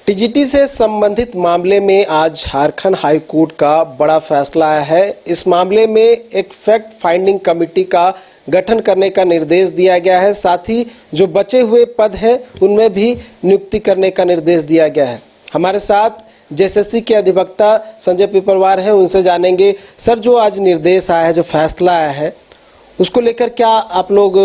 TGT से संबंधित मामले में आज झारखंड हाई कोर्ट का बड़ा फैसला आया है। इस मामले में एक फैक्ट फाइंडिंग कमेटी का गठन करने का निर्देश दिया गया है। साथ ही जो बचे हुए पद हैं उनमें भी नियुक्ति करने का निर्देश दिया गया है। हमारे साथ जेएसएससी के अधिवक्ता संजय पिपरवार हैं, उनसे जानेंगे सर जो आज निर्देश आया है, जो फैसला आया है, उसको लेकर क्या आप लोग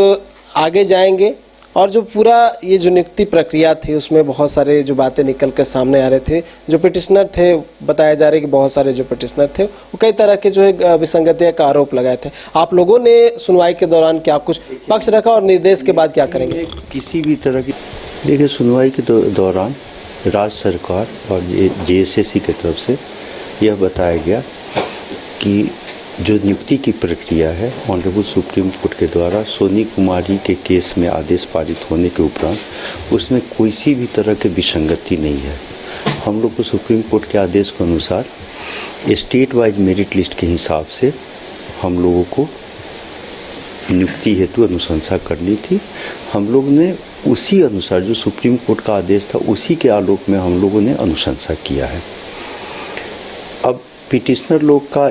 आगे जाएंगे? और जो पूरा ये जो नियुक्ति प्रक्रिया थी उसमें बहुत सारे जो बातें निकल कर सामने आ रहे थे, जो पिटिशनर थे, बताया जा रहा है कि बहुत सारे जो पिटिशनर थे वो कई तरह के जो है विसंगतियां का आरोप लगाए थे। आप लोगों ने सुनवाई के दौरान क्या कुछ पक्ष रखा और निर्देश के बाद क्या करेंगे? किसी भी तरह की देखिए सुनवाई के दौरान राज्य सरकार और जेएसएससी की तरफ से यह बताया गया कि जो नियुक्ति की प्रक्रिया है ऑनरेबल सुप्रीम कोर्ट के द्वारा सोनी कुमारी के केस में आदेश पारित होने के उपरांत उसमें कोई भी तरह की विसंगति नहीं है। हम लोग को सुप्रीम कोर्ट के आदेश के अनुसार स्टेट वाइज मेरिट लिस्ट के हिसाब से हम लोगों को नियुक्ति हेतु अनुशंसा करनी थी। हम लोग ने उसी अनुसार जो सुप्रीम कोर्ट का आदेश था उसी के आलोक में हम लोगों ने अनुशंसा किया है। अब पिटिशनर लोग का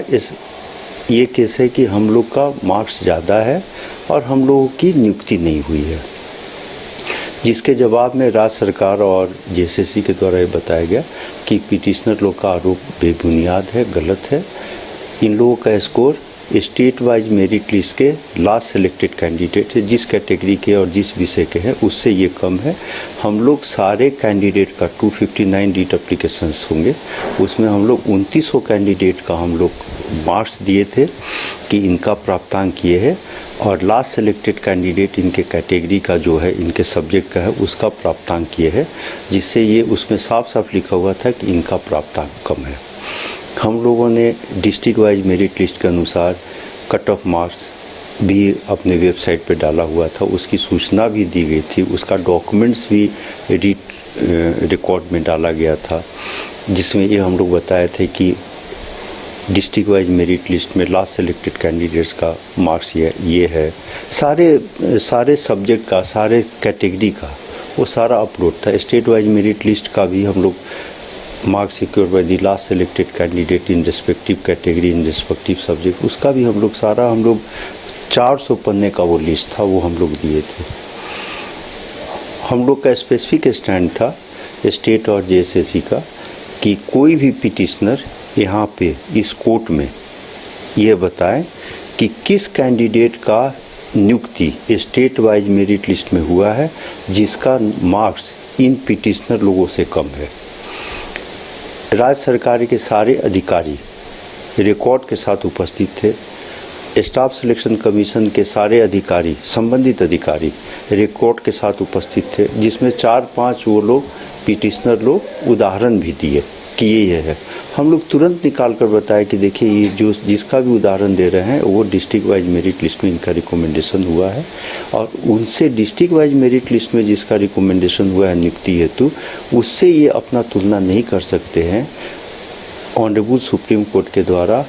ये केस है कि हम लोग का मार्क्स ज़्यादा है और हम लोगों की नियुक्ति नहीं हुई है, जिसके जवाब में राज्य सरकार और जेएसएससी के द्वारा ये बताया गया कि पिटिशनर लोग का आरोप बेबुनियाद है, गलत है। इन लोगों का score state wise merit list के लास्ट सेलेक्टेड कैंडिडेट है, जिस कैटेगरी के और जिस विषय के हैं उससे ये कम है। हम लोग सारे कैंडिडेट का 259 रीट एप्लीकेशंस होंगे, उसमें हम लोग 2900 कैंडिडेट का हम लोग मार्क्स दिए थे कि इनका प्राप्तांक किए है, और लास्ट सेलेक्टेड कैंडिडेट इनके कैटेगरी का जो है, इनके सब्जेक्ट का है, उसका प्राप्तांक किए है, जिससे ये उसमें साफ साफ लिखा हुआ था कि इनका प्राप्तांक कम है। हम लोगों ने डिस्ट्रिक्ट वाइज मेरिट लिस्ट के अनुसार कट ऑफ मार्क्स भी अपने वेबसाइट पे डाला हुआ था, उसकी सूचना भी दी गई थी, उसका डॉक्यूमेंट्स भी रिकॉर्ड में डाला गया था, जिसमें ये हम लोग बताए थे कि डिस्ट्रिक्ट वाइज मेरिट लिस्ट में लास्ट सेलेक्टेड कैंडिडेट्स का मार्क्स ये है। सारे सब्जेक्ट का, सारे कैटेगरी का वो सारा अपलोड था। स्टेट वाइज मेरिट लिस्ट का भी हम लोग marks secure by the last selected candidate in respective category in respective subject, उसका भी हम लोग 400 पन्ने का वो लिस्ट था, वो हम लोग दिए थे। हम लोग का स्पेसिफिक स्टैंड था स्टेट और जेएसएससी का कि कोई भी पिटिशनर यहाँ पे इस कोर्ट में ये बताएं कि किस कैंडिडेट का नियुक्ति स्टेट वाइज मेरिट लिस्ट में हुआ है जिसका मार्क्स इन पिटिशनर लोगों से कम है। राज्य सरकार के सारे अधिकारी रिकॉर्ड के साथ उपस्थित थे। स्टाफ सिलेक्शन कमीशन के सारे अधिकारी, संबंधित अधिकारी रिकॉर्ड के साथ उपस्थित थे, जिसमें 4-5 वो लोग पिटिशनर लोग उदाहरण भी दिए कि ये है। हम लोग तुरंत निकाल कर बताया कि देखिए ये जो जिसका भी उदाहरण दे रहे हैं वो डिस्ट्रिक्ट वाइज मेरिट लिस्ट में इनका रिकमेंडेशन हुआ है, और उनसे डिस्ट्रिक्ट वाइज मेरिट लिस्ट में जिसका रिकमेंडेशन हुआ है नियुक्ति हेतु, उससे ये अपना तुलना नहीं कर सकते हैं। ऑनरेबल सुप्रीम कोर्ट के द्वारा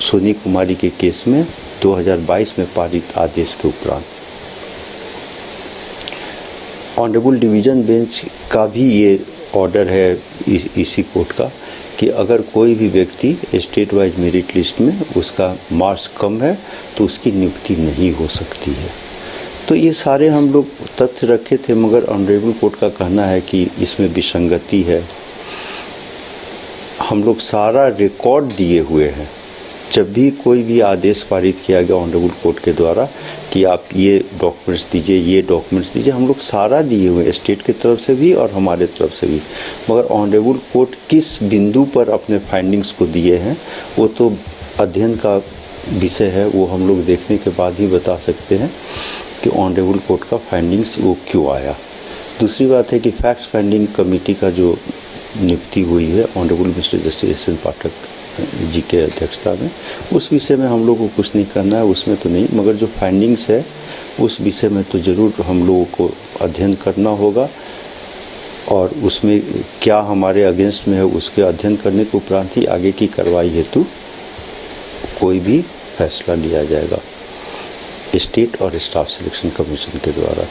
सोनी कुमारी के केस में 2022 में पारित आदेश के उपरांत ऑनरेबल डिवीजन बेंच का भी ये ऑर्डर है इसी कोर्ट का कि अगर कोई भी व्यक्ति स्टेट वाइज मेरिट लिस्ट में उसका मार्क्स कम है तो उसकी नियुक्ति नहीं हो सकती है। तो ये सारे हम लोग तथ्य रखे थे, मगर ऑनरेबल कोर्ट का कहना है कि इसमें विसंगति है। हम लोग सारा रिकॉर्ड दिए हुए हैं। जब भी कोई भी आदेश पारित किया गया ऑनरेबल कोर्ट के द्वारा कि आप ये डॉक्यूमेंट्स दीजिए, ये डॉक्यूमेंट्स दीजिए, हम लोग सारा दिए हुए स्टेट की तरफ से भी और हमारे तरफ से भी, मगर ऑनरेबल कोर्ट किस बिंदु पर अपने फाइंडिंग्स को दिए हैं वो तो अध्ययन का विषय है, वो हम लोग देखने के बाद ही बता सकते हैं कि ऑनरेबल कोर्ट का फाइंडिंग्स वो क्यों आया। दूसरी बात है कि फैक्ट फाइंडिंग कमेटी का जो नियुक्ति हुई है honourable mister justice S N Pathak ji के अध्यक्षता में, उस विषय में हम लोग को कुछ नहीं करना है, उसमें तो नहीं, मगर जो फाइंडिंग्स है उस विषय में तो ज़रूर हम लोगों को अध्ययन करना होगा, और उसमें क्या हमारे अगेंस्ट में है उसके अध्ययन करने के उपरांत ही आगे की कार्रवाई हेतु कोई भी फैसला लिया जाएगा स्टेट और स्टाफ सिलेक्शन कमीशन के द्वारा।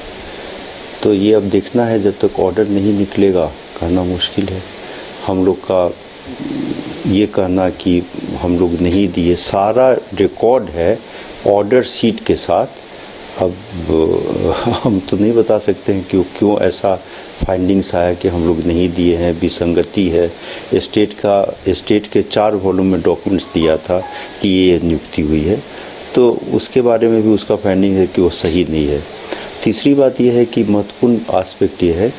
तो ये अब देखना है, जब तक ऑर्डर नहीं निकलेगा कहना मुश्किल है। हम लोग का ये कहना कि हम लोग नहीं दिए, सारा रिकॉर्ड है ऑर्डर शीट के साथ। अब हम तो नहीं बता सकते हैं कि क्यों ऐसा फाइंडिंग्स आया कि हम लोग नहीं दिए हैं, विसंगति है। स्टेट के 4 वॉल्यूम में डॉक्यूमेंट्स दिया था कि ये नियुक्ति हुई है, तो उसके बारे में भी उसका फाइंडिंग है कि वो सही नहीं है। तीसरी बात यह है कि महत्वपूर्ण आस्पेक्ट ये है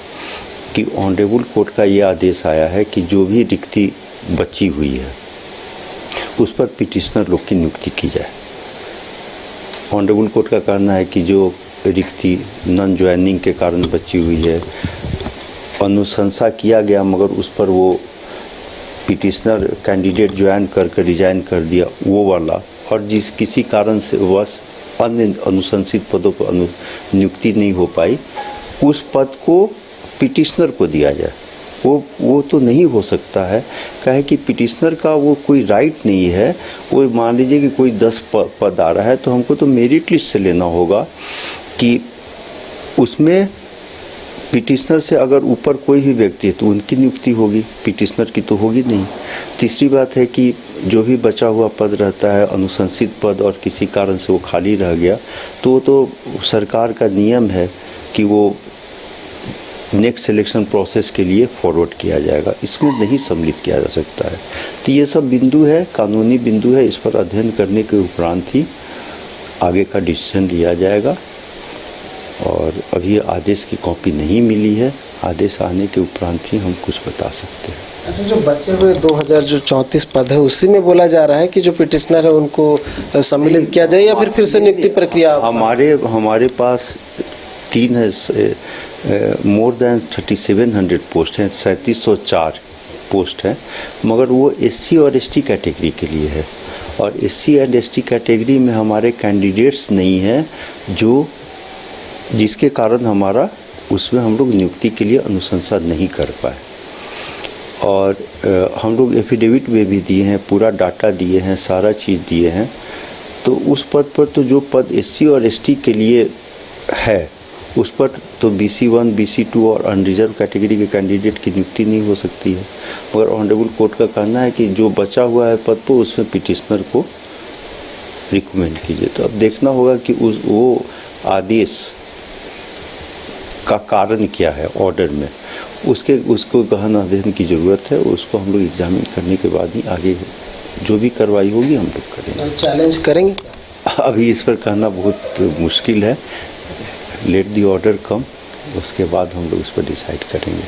कि ऑनरेबल कोर्ट का ये आदेश आया है कि जो भी रिक्ति बची हुई है उस पर पिटिशनर लोग की नियुक्ति की जाए। ऑनरेबल कोर्ट का कहना है कि जो रिक्ति नॉन ज्वाइनिंग के कारण बची हुई है, अनुशंसा किया गया मगर उस पर वो पिटिशनर कैंडिडेट ज्वाइन करके रिजाइन कर दिया, वो वाला, और जिस किसी कारण से वश अन्य अनुशंसित पदों पर नियुक्ति नहीं हो पाई, उस पद को पिटिशनर को दिया जाए। वो तो नहीं हो सकता है, कहे कि पिटिशनर का वो कोई राइट नहीं है। वो मान लीजिए कि कोई 10 पद आ रहा है तो हमको तो मेरिट लिस्ट से लेना होगा कि उसमें पिटिशनर से अगर ऊपर कोई भी व्यक्ति है तो उनकी नियुक्ति होगी, पिटिशनर की तो होगी नहीं। तीसरी बात है कि जो भी बचा हुआ पद रहता है अनुशंसित पद और किसी कारण से वो खाली रह गया तो सरकार का नियम है कि वो नेक्स्ट सिलेक्शन प्रोसेस के लिए फॉरवर्ड किया जाएगा, इसमें नहीं सम्मिलित किया जा सकता है। तो ये सब बिंदु है, कानूनी बिंदु है, इस पर अध्ययन करने के उपरांत ही आगे का डिसीजन लिया जाएगा। और अभी आदेश की कॉपी नहीं मिली है, आदेश आने के उपरांत ही हम कुछ बता सकते हैं। अच्छा, जो बचे हुए 2034 पद है उसी में बोला जा रहा है कि जो पिटिशनर है उनको सम्मिलित किया जाए या फिर से नियुक्ति प्रक्रिया? हमारे पास 3 है, मोर देन 3700 पोस्ट हैं, 3704 पोस्ट हैं, मगर वो SC और ST कैटेगरी के लिए है। और SC एंड ST कैटेगरी में हमारे कैंडिडेट्स नहीं हैं जिसके कारण हमारा उसमें हम लोग नियुक्ति के लिए अनुशंसा नहीं कर पाए। और हम लोग एफिडेविट में भी दिए हैं, पूरा डाटा दिए हैं, सारा चीज़ दिए हैं। तो उस पद पर तो जो पद SC और ST के लिए है उस पर तो BC1, BC2 और अनरिजर्व कैटेगरी के कैंडिडेट की नियुक्ति नहीं हो सकती है। मगर ऑनरेबल कोर्ट का कहना है कि जो बचा हुआ है पद तो उसमें पिटिशनर को रिकमेंड कीजिए। तो अब देखना होगा कि वो आदेश का कारण क्या है ऑर्डर में, उसको गहन अध्ययन की ज़रूरत है। उसको हम लोग एग्जामिन करने के बाद ही आगे जो भी कार्रवाई होगी हम लोग करेंगे। चैलेंज करेंगे? अभी इस पर कहना बहुत मुश्किल है। लेट दी ऑर्डर कम, उसके बाद हम लोग उस पर डिसाइड करेंगे।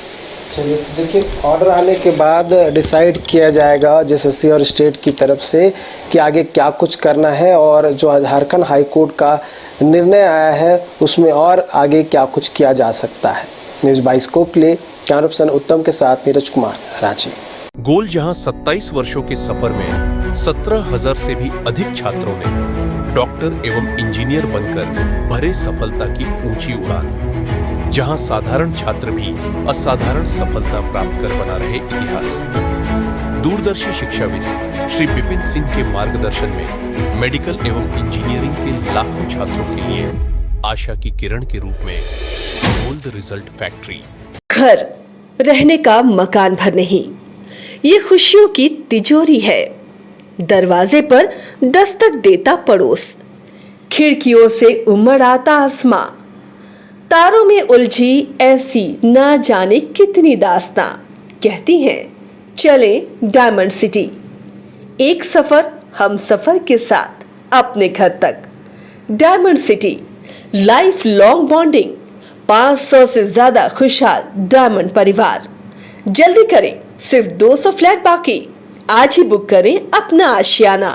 चलिए, तो देखिए ऑर्डर आने के बाद डिसाइड किया जाएगा JSSC और स्टेट की तरफ से कि आगे क्या कुछ करना है, और जो झारखंड हाई कोर्ट का निर्णय आया है उसमें और आगे क्या कुछ किया जा सकता है। न्यूज़ बाइस्कोप के लिए कैमरा पर्सन उत्तम के साथ नीरज कुमार, रांची। गोल जहां 27 वर्षों के सफर में 17,000 से भी अधिक छात्रों ने डॉक्टर एवं इंजीनियर बनकर भरे सफलता की ऊंची उड़ान, जहां साधारण छात्र भी असाधारण सफलता प्राप्त कर बना रहे इतिहास। दूरदर्शी शिक्षाविद श्री विपिन सिंह के मार्गदर्शन में मेडिकल एवं इंजीनियरिंग के लाखों छात्रों के लिए आशा की किरण के रूप में गोल्ड रिजल्ट फैक्ट्री। घर रहने का मकान भर नहीं, ये खुशियों की तिजोरी है। दरवाजे पर दस्तक देता पड़ोस, खिड़कियों से उमड़ आता आसमां, तारों में उलझी ऐसी ना जाने कितनी दास्तां। कहती हैं चले डायमंड सिटी, एक सफर हम सफर के साथ अपने घर तक। Diamond city, life long bonding, 500 से ज्यादा खुशहाल डायमंड परिवार। जल्दी करें, सिर्फ 200 फ्लैट बाकी। आज ही बुक करें अपना आशियाना।